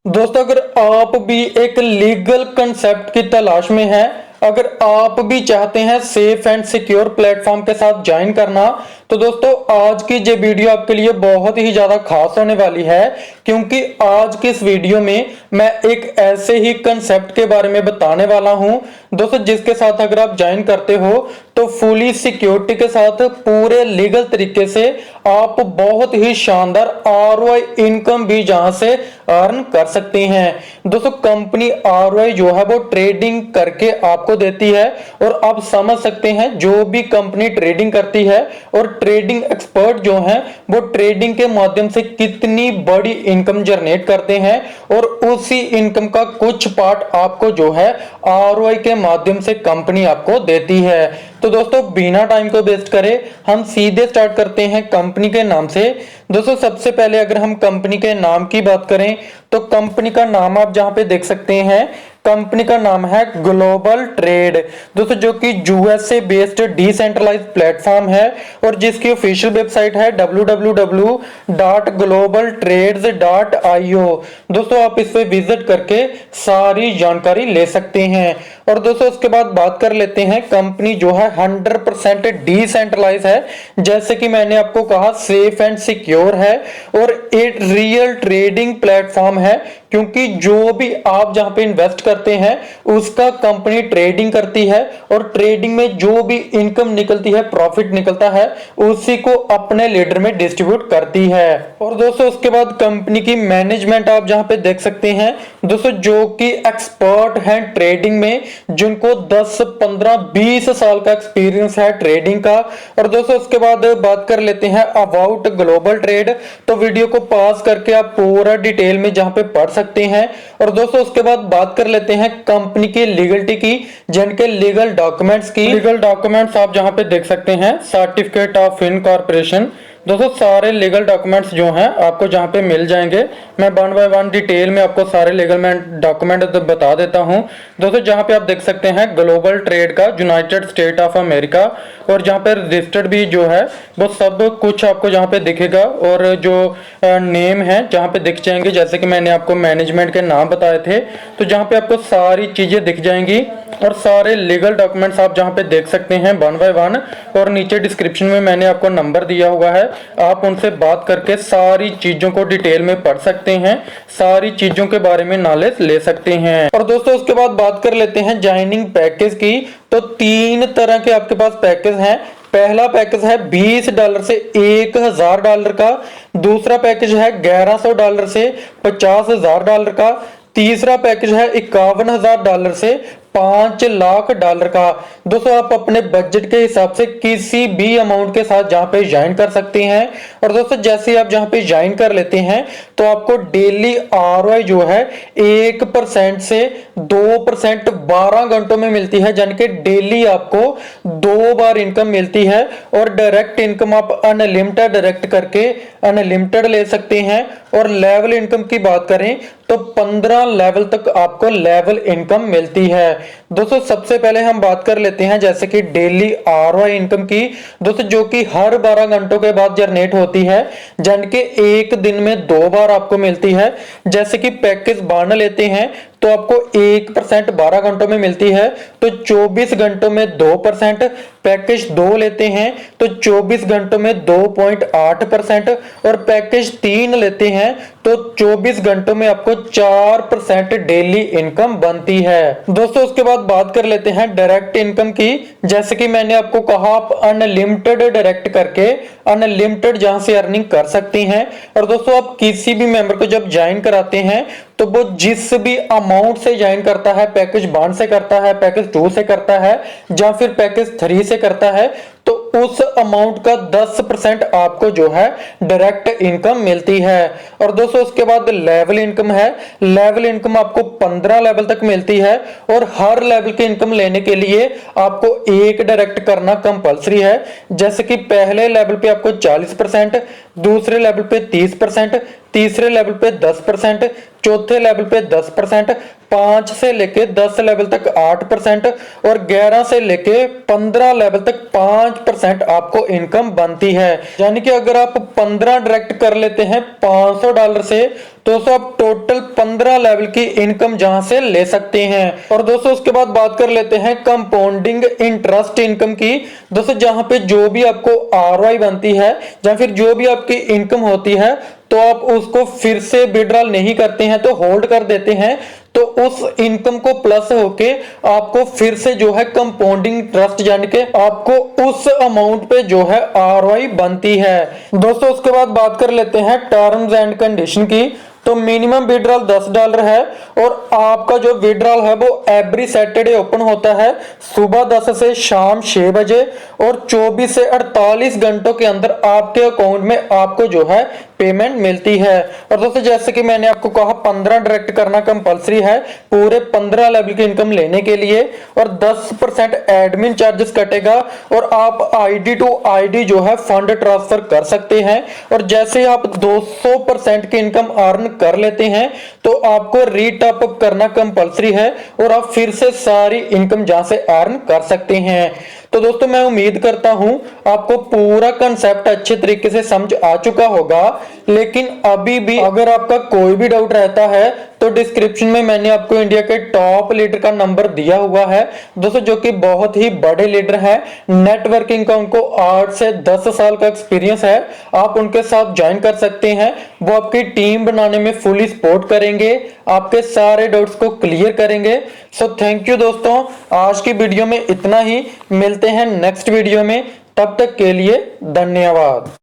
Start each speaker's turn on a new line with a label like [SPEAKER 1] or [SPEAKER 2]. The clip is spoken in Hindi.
[SPEAKER 1] दोस्तों, अगर आप भी एक लीगल कंसेप्ट की तलाश में हैं, अगर आप भी चाहते हैं सेफ एंड सिक्योर प्लेटफॉर्म के साथ ज्वाइन करना, तो दोस्तों आज की ये वीडियो आपके लिए बहुत ही ज्यादा खास होने वाली है। क्योंकि आज की इस वीडियो में मैं एक ऐसे ही कंसेप्ट के बारे में बताने वाला हूं दोस्तों, जिसके साथ अगर आप ज्वाइन करते हो तो फुली सिक्योरिटी के साथ पूरे लीगल तरीके से आप बहुत ही शानदार आरओआई इनकम भी जहां से अर्न कर सकते हैं। दोस्तों, कंपनी आरओआई जो है वो ट्रेडिंग करके आपको देती है, और आप समझ सकते हैं जो भी कंपनी ट्रेडिंग करती है और ट्रेडिंग एक्सपर्ट जो हैं वो ट्रेडिंग के माध्यम से कितनी बड़ी इनकम जनरेट करते हैं, और उसी इनकम का कुछ पार्ट आपको जो है आरओआई के माध्यम से कंपनी आपको देती है। तो दोस्तों, बिना टाइम को वेस्ट करे हम सीधे स्टार्ट करते हैं कंपनी के नाम से। दोस्तों, सबसे पहले अगर हम कंपनी के नाम की बात करें तो कंपनी का नाम आप जहां पे देख सकते हैं, कंपनी का नाम है ग्लोबल ट्रेड दोस्तों, जो कि यूएसए बेस्ड डिसेंट्रलाइज्ड प्लेटफॉर्म है और जिसकी ऑफिशियल वेबसाइट है www.globaltrades.io। दोस्तों, आप इस पे विजिट करके सारी जानकारी ले सकते हैं। और दोस्तों, उसके बाद बात कर लेते हैं, कंपनी जो है 100% डिसेंट्रलाइज है, जैसे कि मैंने आपको कहा सेफ एंड सिक्योर है, और एक रियल ट्रेडिंग प्लेटफॉर्म है, क्योंकि जो भी आप जहां पे इन्वेस्ट करते हैं उसका कंपनी ट्रेडिंग करती है, और ट्रेडिंग में जो भी इनकम निकलती है, प्रॉफिट निकलता है, उसी को अपने लीडर में डिस्ट्रीब्यूट करती है। और दोस्तों, उसके बाद कंपनी की मैनेजमेंट आप जहां पे देख सकते हैं दोस्तों, जो कि एक्सपर्ट हैं ट्रेडिंग में, जिनको 10, 15, 20 साल का एक्सपीरियंस है ट्रेडिंग का। और दोस्तों, उसके बाद बात कर लेते हैं अबाउट ग्लोबल ट्रेड, तो वीडियो को पॉज करके आप पूरा डिटेल में जहां पे पढ़ सकते हैं। और दोस्तों, उसके बाद बात कर लेते हैं कंपनी की लीगलिटी की, जिनके लीगल डॉक्यूमेंट्स की। लीगल डॉक्यूमेंट्स आप जहां पे देख सकते हैं, सर्टिफिकेट ऑफ इनकॉर्पोरेशन। दोस्तों, सारे लीगल डॉक्यूमेंट्स जो हैं आपको जहां पे मिल जाएंगे, मैं वन बाय वन डिटेल में आपको सारे लीगल डॉक्यूमेंट बता देता हूं। दोस्तों, जहां पे आप देख सकते हैं ग्लोबल ट्रेड का यूनाइटेड स्टेट ऑफ अमेरिका, और जहां पे रजिस्टर्ड भी जो है वो सब कुछ आपको जहां पे दिखेगा, और जो नेम है जहां पे दिख जाएंगे, जैसे कि मैंने आपको मैनेजमेंट के नाम बताए थे, तो जहां पे आपको सारी चीजें दिख जाएंगी, और सारे लीगल डॉक्यूमेंट्स आप जहां पे देख सकते हैं वन बाय वन। और नीचे डिस्क्रिप्शन में मैंने आपको नंबर दिया हुआ है, आप उनसे बात करके सारी चीजों को डिटेल में पढ़ सकते हैं, सारी चीजों के बारे में नॉलेज ले सकते हैं। और दोस्तों, उसके बाद बात कर लेते हैं ज्वाइनिंग पैकेज की, तो 3 तरह के आपके पास पैकेज हैं। पहला पैकेज है $20 से $1000 का, दूसरा पैकेज है $1100 से $50,000 का, तीसरा पैकेज है $51,000 से $5,00,000 का। दोस्तों, आप अपने बजट के हिसाब से किसी भी अमाउंट के साथ जहां पे ज्वाइन कर सकते हैं। और दोस्तों, जैसे आप जहां पे ज्वाइन कर लेते हैं तो आपको डेली आरओआई जो है 1% से 2% 12 घंटों में मिलती है, यानी कि डेली आपको 2 बार इनकम मिलती है। और डायरेक्ट इनकम आप अनलिमिटेड डायरेक्ट करके अनलिमिटेड ले सकते हैं। और लेवल इनकम की बात करें तो 15 लेवल तक आपको लेवल इनकम मिलती है। दोस्तों, सबसे पहले हम बात कर लेते हैं जैसे कि डेली आरओआई इनकम की, दोस्तों, जो कि हर 12 घंटों के बाद जनरेट होती है, यानी कि एक दिन में 2 बार आपको मिलती है। जैसे कि पैकेज 12 लेते हैं तो आपको 1% 12 घंटों में मिलती है, तो 24 घंटों में 2%। पैकेज 2 लेते हैं तो 24 घंटों में 2.8%, और पैकेज 3 लेते हैं तो 24 घंटों में आपको 4% डेली इनकम बनती है। दोस्तों, उसके बाद बात कर लेते हैं डायरेक्ट इनकम की। जैसे कि मैंने आपको कहा, आप अनलिमिटेड डायरेक्ट करके अनलिमिटेड जहां से अर्निंग कर सकते हैं। और दोस्तों, आप किसी भी मेंबर को जब ज्वाइन कराते हैं तो वो जिस भी अमाउंट से ज्वाइन करता है, पैकेज 1 से करता है, पैकेज 2 से करता है, या फिर पैकेज 3 से करता है, तो उस अमाउंट का 10% आपको जो है डायरेक्ट इनकम मिलती है। और दोस्तों, उसके बाद लेवल इनकम है। लेवल इनकम आपको 15 लेवल तक मिलती है, और हर लेवल की इनकम लेने के लिए आपको एक डायरेक्ट करना कंपलसरी है। जैसे कि पहले लेवल पे आपको 40%, दूसरे लेवल पे 30%, तीसरे लेवल पे 10%, चौथे लेवल पे 10%, 5 से लेके 10 लेवल तक 8% और 11 से लेके 15 लेवल तक 5% आपको इनकम बनती है। यानी कि अगर आप 15 डायरेक्ट कर लेते हैं $500 से, तो दोस्तों आप टोटल 15 लेवल की इनकम जहां से ले सकते हैं। और दोस्तों उसके बाद बात कर लेते हैं कंपाउंडिंग इंटरेस्ट इनकम की। दोस्तों जहां पे जो भी आपको आरओआई बनती है या फिर जो भी आपकी इनकम होती है, तो आप उसको फिर से विड्रॉल नहीं करते हैं, तो होल्ड कर देते हैं, तो उस इनकम को प्लस होके आपको फिर से जो है कंपाउंडिंग इंटरेस्ट यानी कि आपको उस अमाउंट पे जो है आरओआई बनती है। दोस्तों उसके बाद बात कर लेते हैं टर्म्स एंड कंडीशन की। तो मिनिमम विड्रॉल $10 है और आपका जो विड्रॉल है वो एवरी सैटरडे ओपन होता है सुबह 10 से शाम 6 बजे और 24 से 48 घंटों के अंदर आपके अकाउंट में आपको जो है पेमेंट मिलती है। और दोस्तों जैसे कि मैंने आपको कहा 15 डायरेक्ट करना कंपलसरी है पूरे 15 लेवल की इनकम लेने के लिए और 10% एडमिन चार्जेस कटेगा और आप आईडी टू आईडी जो है फंड ट्रांसफर कर सकते हैं। और जैसे ही आप 200% की इनकम अर्न कर लेते हैं तो आपको रीटॉप अप करना कंपलसरी है और आप फिर से सारी इनकम जहां से अर्न कर सकते हैं। तो दोस्तों मैं उम्मीद करता हूं आपको पूरा कंसेप्ट अच्छे तरीके से समझ आ चुका होगा, लेकिन अभी भी अगर आपका कोई भी डाउट रहता है तो डिस्क्रिप्शन में मैंने आपको इंडिया के टॉप लीडर का नंबर दिया हुआ है दोस्तों, जो कि बहुत ही बड़े लीडर हैं। नेटवर्किंग का उनको 8 से 10 साल का एक्सपीरियंस है। आप उनके साथ ज्वाइन कर सकते हैं, वो आपकी टीम बनाने में फुली सपोर्ट करेंगे, आपके सारे डाउट्स को क्लियर करेंगे। सो थैंक यू दोस्तों, आज की वीडियो में इतना ही, मिलते हैं नेक्स्ट वीडियो में, तब तक के लिए धन्यवाद।